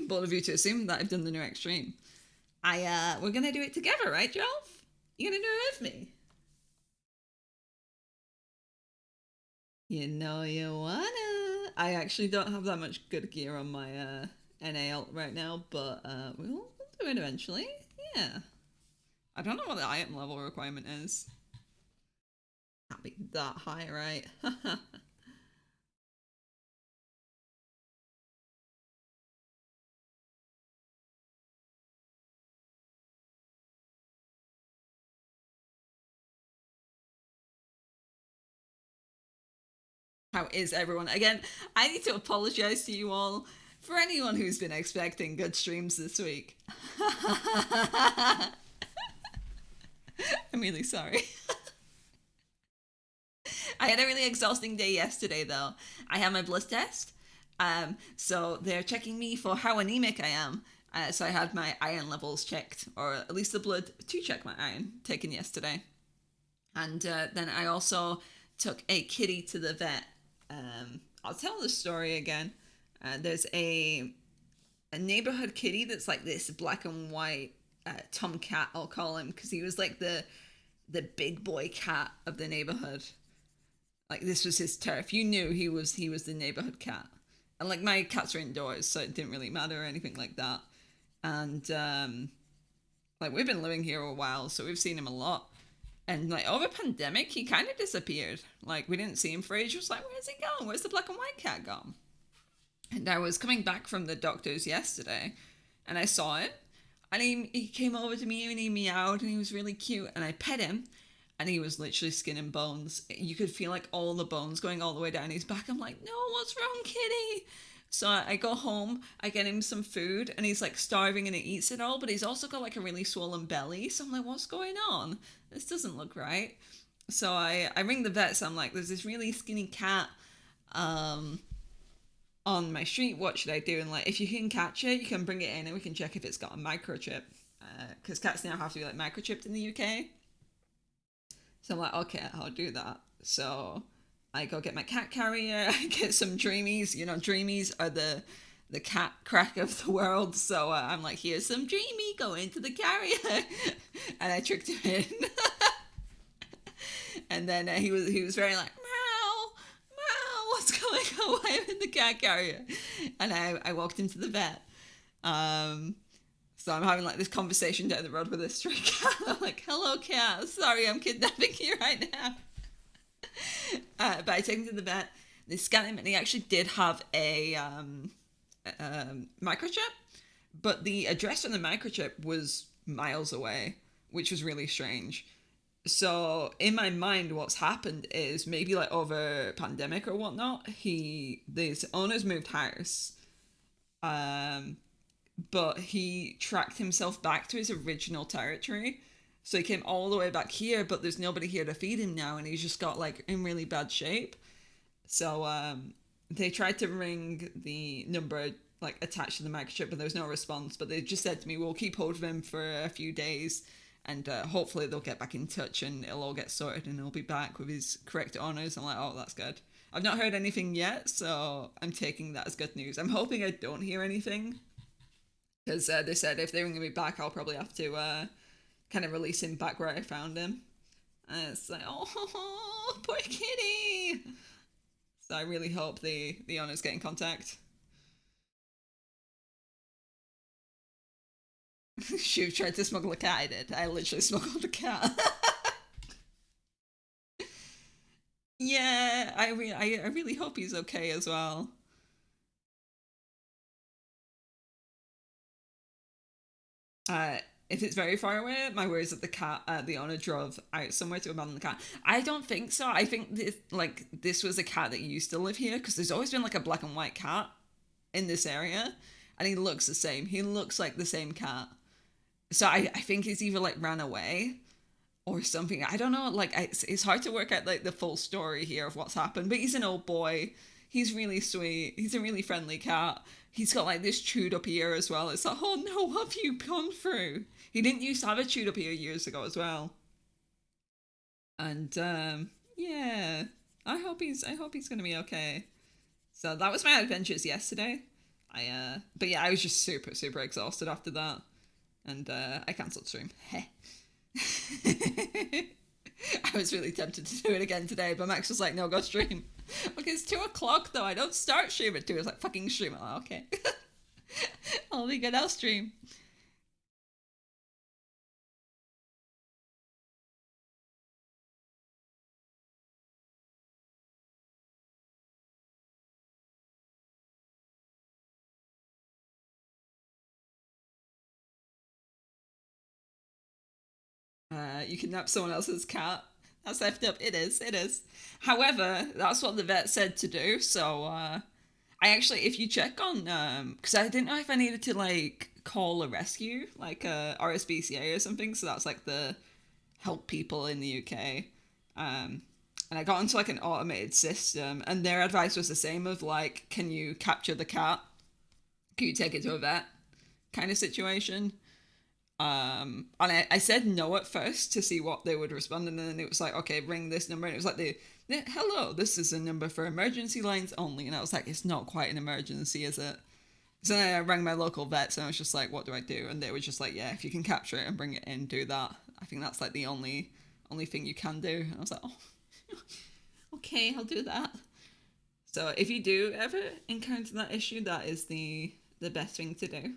Bold of you to assume that I've done the new extreme. We're gonna do it together, right, Jolf? You gonna do it with me? You know you wanna. I actually don't have that much good gear on my NA alt right now, but we'll do it eventually. Yeah. I don't know what the item level requirement is. Can't be that high, right? How is everyone? Again, I need to apologize to you all for anyone who's been expecting good streams this week. I'm really sorry. I had a really exhausting day yesterday, though. I had my blood test, so they're checking me for how anemic I am. So I had my iron levels checked, or at least the blood to check my iron taken yesterday. And then I also took a kitty to the vet. I'll tell the story again. There's a neighborhood kitty that's like this black and white tomcat. I'll call him because he was like the big boy cat of the neighborhood. Like this was his turf. You knew he was the neighborhood cat. And like my cats are indoors, so it didn't really matter or anything like that. And like we've been living here a while, so we've seen him a lot. And like over pandemic, he kind of disappeared. Like we didn't see him for ages. Like where's he gone? Where's the black and white cat gone? And I was coming back from the doctor's yesterday, and I saw it, and he came over to me and he meowed and he was really cute, and I pet him, and he was literally skin and bones. You could feel like all the bones going all the way down his back. I'm like, no, what's wrong, kitty? So I go home, I get him some food, and he's like starving and he eats it all, but he's also got like a really swollen belly. So I'm like, what's going on? This doesn't look right. So I ring the vet. So I'm like, there's this really skinny cat um, on my street. What should I do? And like, if you can catch it, you can bring it in and we can check if it's got a microchip. Because cats now have to be like microchipped in the UK. So I'm like, okay, I'll do that. So I go get my cat carrier. I get some dreamies. You know, dreamies are the cat crack of the world. So I'm like, here's some dreamy. Go into the carrier, and I tricked him in. And then he was very like meow meow. What's going on? Why am in the cat carrier? And I walked into the vet. Um, so I'm having like this conversation down the road with this stray cat. I'm like, hello, cat. Sorry, I'm kidnapping you right now. But I take him to the vet. They scan him, and he actually did have a microchip, but the address on the microchip was miles away, which was really strange. So in my mind, what's happened is maybe like over pandemic or whatnot, this owner's moved house, um, but he tracked himself back to his original territory. So he came all the way back here, but there's nobody here to feed him now, and he's just got like in really bad shape. So they tried to ring the number like attached to the microchip, but there was no response. But they just said to me, "We'll keep hold of him for a few days, and hopefully they'll get back in touch, and it'll all get sorted, and he'll be back with his correct honors." I'm like, "Oh, that's good." I've not heard anything yet, so I'm taking that as good news. I'm hoping I don't hear anything because they said if they ring me back, I'll probably have to kind of release him back where I found him. And it's like, oh, poor kitty. So I really hope the owners get in contact. She tried to smuggle a cat. I did. I literally smuggled a cat. Yeah, I really hope he's okay as well. Uh, if it's very far away, my worry is that the owner drove out somewhere to abandon the cat. I don't think so. I think this was a cat that used to live here because there's always been like a black and white cat in this area, and he looks the same. He looks like the same cat. So I think he's either like ran away or something. I don't know. Like it's hard to work out like the full story here of what's happened. But he's an old boy. He's really sweet. He's a really friendly cat. He's got like this chewed up ear as well. It's like, oh no, what have you gone through? He didn't used to have a chewed up ear years ago as well. And yeah, I hope he's gonna be okay. So that was my adventures yesterday. But yeah, I was just super super exhausted after that, and I cancelled stream. Heh. I was really tempted to do it again today, but Max was like, "No, go stream." Okay, it's 2 o'clock though. I don't start stream at 2. It's like fucking stream. I'm like, okay, I'll be good. I'll stream. You kidnap someone else's cat. That's effed up. It is. It is. However, that's what the vet said to do. So I actually, if you check on, because I didn't know if I needed to like call a rescue, like a RSPCA or something. So that's like the help people in the UK. And I got into like an automated system, and their advice was the same of like, can you capture the cat? Can you take it to a vet? Kind of situation. And I said no at first to see what they would respond, and then it was like, okay, ring this number, and it was like hello, this is a number for emergency lines only, and I was like, it's not quite an emergency, is it? So then I rang my local vets, and I was just like, what do I do? And they were just like, yeah, if you can capture it and bring it in, do that. I think that's like the only thing you can do. And I was like, oh, okay, I'll do that. So if you do ever encounter that issue, that is the best thing to do.